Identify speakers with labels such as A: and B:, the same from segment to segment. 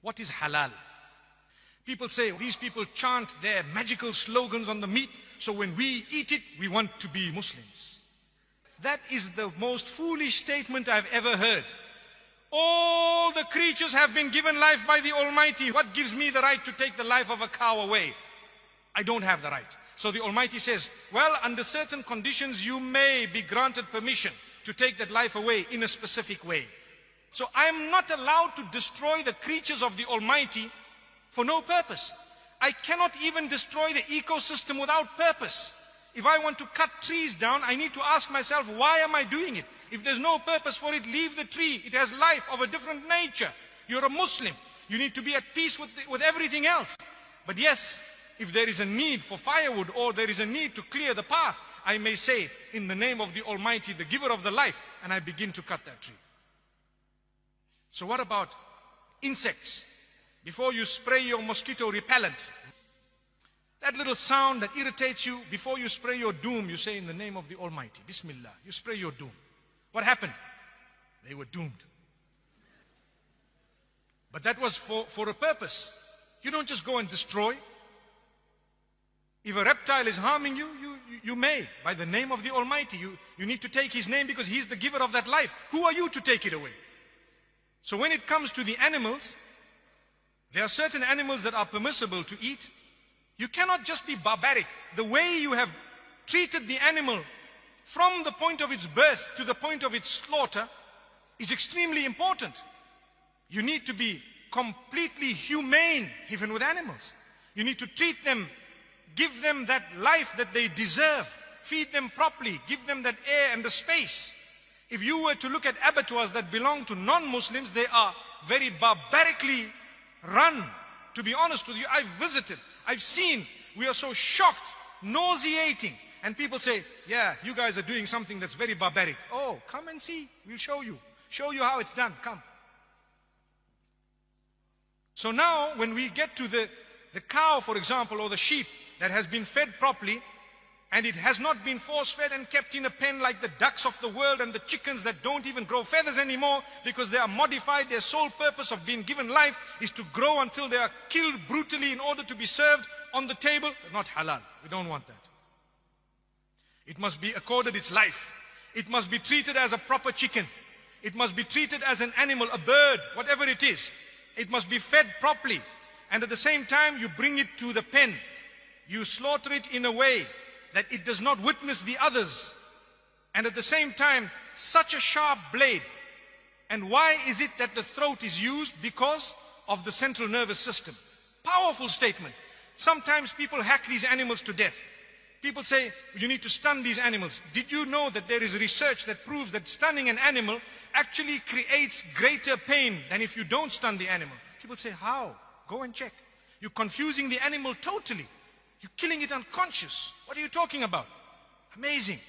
A: What is halal? People say these people chant their magical slogans on the meat, so when we eat it, we want to be Muslims. That is the most foolish statement I've ever heard. All the creatures have been given life by the Almighty. What gives me the right to take the life of a cow away? I don't have the right. So the Almighty says, well, under certain conditions, you may be granted permission to take that life away in a specific way. So I am not allowed to destroy the creatures of the Almighty for no purpose. I cannot even destroy the ecosystem without purpose. If I want to cut trees down, I need to ask myself, why am I doing it? If there's no purpose for it, leave the tree. It has life of a different nature. You're a Muslim. You need to be at peace with everything else. But yes, if there is a need for firewood or there is a need to clear the path, I may say, in the name of the Almighty, the giver of the life, and I begin to cut that tree. So what about insects? Before you spray your mosquito repellent, that little sound that irritates you, before you spray your doom, you say in the name of the Almighty, Bismillah, you spray your doom. What happened? They were doomed. But that was for a purpose. You don't just go and destroy. If a reptile is harming you, you may, by the name of the Almighty. You need to take His name because He's the giver of that life. Who are you to take it away? So when it comes to the animals, there are certain animals that are permissible to eat. You cannot just be barbaric. The way you have treated the animal from the point of its birth to the point of its slaughter is extremely important. You need to be completely humane even with animals. You need to treat them, give them that life that they deserve, feed them properly, give them that air and the space. If you were to look at abattoirs that belong to non-Muslims, they are very barbarically run. To be honest with you, I've visited, I've seen, we are so shocked, nauseating. And people say, yeah, you guys are doing something that's very barbaric. Oh, come and see, we'll show you how it's done, come. So now when we get to the cow, for example, or the sheep that has been fed properly, and it has not been force-fed and kept in a pen like the ducks of the world and the chickens that don't even grow feathers anymore because they are modified. Their sole purpose of being given life is to grow until they are killed brutally in order to be served on the table. Not halal. We don't want that. It must be accorded its life. It must be treated as a proper chicken. It must be treated as an animal, a bird, whatever it is. It must be fed properly. And at the same time, you bring it to the pen. You slaughter it in a way that it does not witness the others. And at the same time, such a sharp blade. And why is it that the throat is used? Because of the central nervous system. Powerful statement. Sometimes people hack these animals to death. People say, you need to stun these animals. Did you know that there is research that proves that stunning an animal actually creates greater pain than if you don't stun the animal? People say, how? Go and check. You're confusing the animal totally. You're killing it unconscious. What are you talking about? Amazing.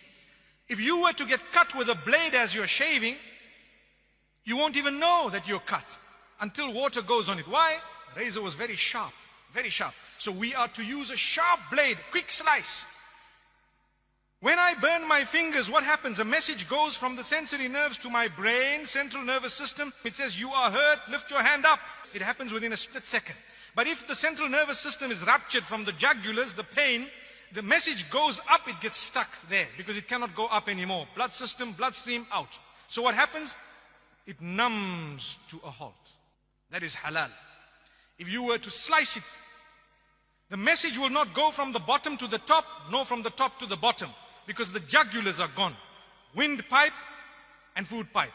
A: If you were to get cut with a blade as you're shaving, you won't even know that you're cut until water goes on it. Why? The razor was very sharp, very sharp. So we are to use a sharp blade, quick slice. When I burn my fingers, what happens? A message goes from the sensory nerves to my brain, central nervous system. It says, you are hurt, lift your hand up. It happens within a split second. But if the central nervous system is ruptured from the jugulars, the pain, the message goes up, it gets stuck there because it cannot go up anymore. Blood system, bloodstream, out. So what happens? It numbs to a halt. That is halal. If you were to slice it, the message will not go from the bottom to the top, nor from the top to the bottom, because the jugulars are gone. Windpipe and food pipe.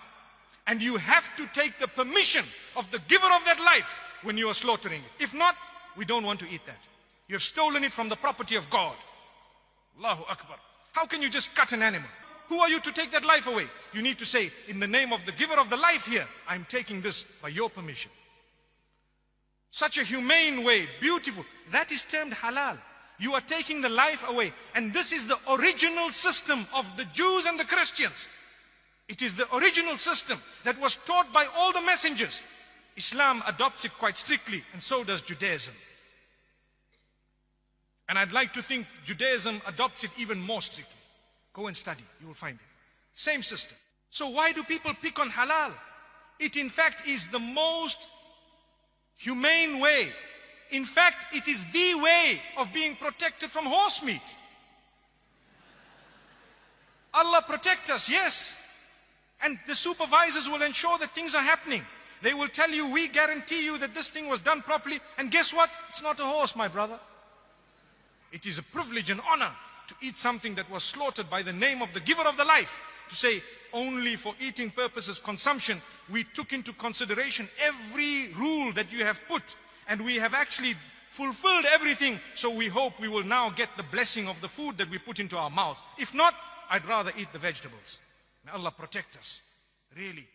A: And you have to take the permission of the giver of that life when you are slaughtering it. If not, we don't want to eat that. You have stolen it from the property of God. Allahu Akbar. How can you just cut an animal? Who are you to take that life away? You need to say, in the name of the giver of the life here, I'm taking this by your permission. Such a humane way, beautiful. That is termed halal. You are taking the life away. And this is the original system of the Jews and the Christians. It is the original system that was taught by all the messengers. Islam adopts it quite strictly, and so does Judaism. And I'd like to think Judaism adopts it even more strictly. Go and study, you will find it. Same system. So why do people pick on halal? It in fact is the most humane way. In fact, it is the way of being protected from horse meat. Allah protect us, yes. And the supervisors will ensure that things are happening. They will tell you, we guarantee you that this thing was done properly. And guess what? It's not a horse, my brother. It is a privilege and honor to eat something that was slaughtered by the name of the giver of the life. To say, only for eating purposes, consumption, we took into consideration every rule that you have put. And we have actually fulfilled everything. So we hope we will now get the blessing of the food that we put into our mouth. If not, I'd rather eat the vegetables. May Allah protect us. Really.